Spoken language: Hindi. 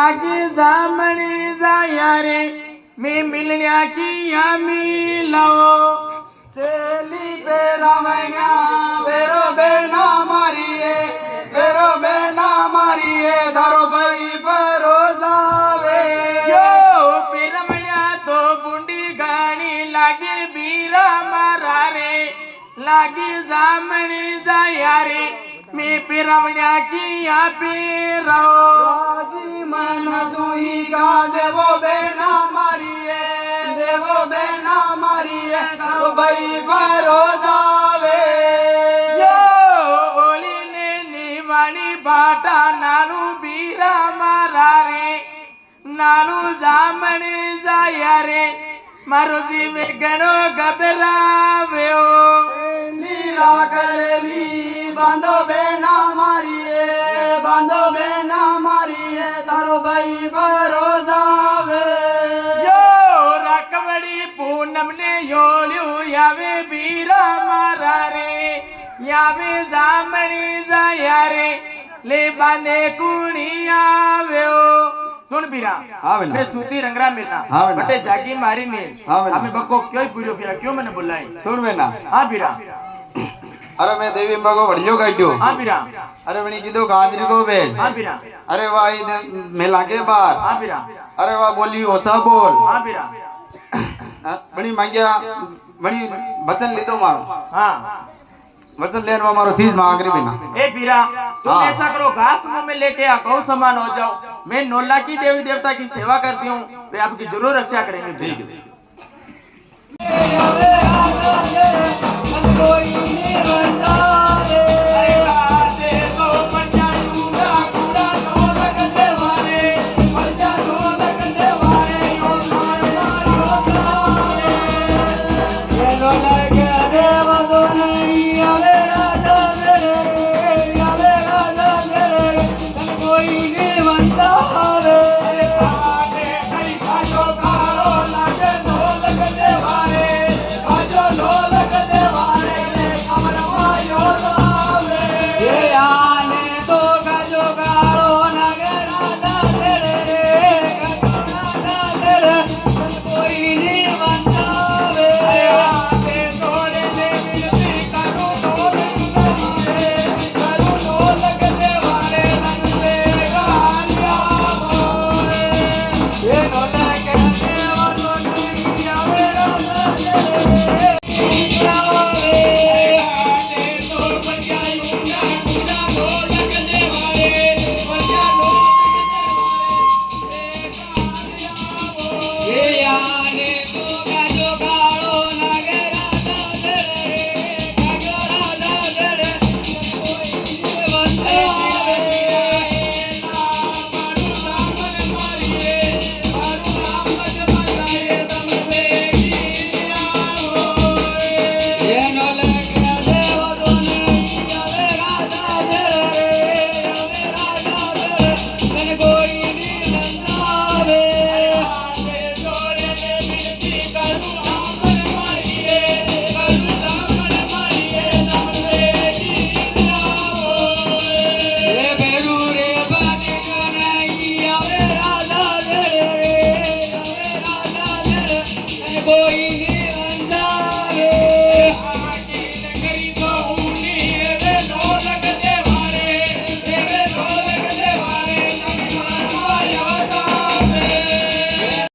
लागी जामणी जाया रे मी मिलण्या की आम्ही लावो सेली बेरा मैया बेरो बेना मारिए बेरो बेना मारिए धरो भाई परो जावे यो पिरमण्या तो बुंडी गाणी लागी बीरा मारा रे लागी जामणी जाया रे मी पिरमण्या की आम्ही रहो राजी मन तुही का देवो बेना मारिए देवो बेना मारिए धरो भाई परो जावे यो ओली ने निवाणी बाटा नालू बीरा मारा रे नालू जामणी जाया रे मारो जीव गणो घबराव्यो नीरा करेली बांधो बेना मारिए तारो भाई परो जावे यो रकवड़ी पूनम ने योल्यू यावे बीरा मारा रे यावे जामणी जाया रे ले बाने कुणी आव्यो सुन बीरा आवे ना मैं सूती रंगरा मेला आवे ना बटे जागी मारी ने आवे ना हमें बको क्यों पूछो बीरा क्यों मैंने बुलाई सुन बेना हां बीरा अरे मैं देवी अम्बा को बढ़ियो गाइयो हां बीरा अरे बणी कीधो गांजरी को बेल हां बीरा अरे वाह मेला के बार हां बीरा अरे वाह बोली ओसा बोल हां बीरा बणी मांग्या बणी वचन लीधो मारो हां वचन लेने मारो सीज मांग रही बिना ए बीरा तुम हाँ। ऐसा करो घास मुंह में लेके आ गौ समान हो जाओ मैं नोला की देवी देवता की सेवा करती हूँ वे आपकी जरूर रक्षा करेंगे ठीक है कोई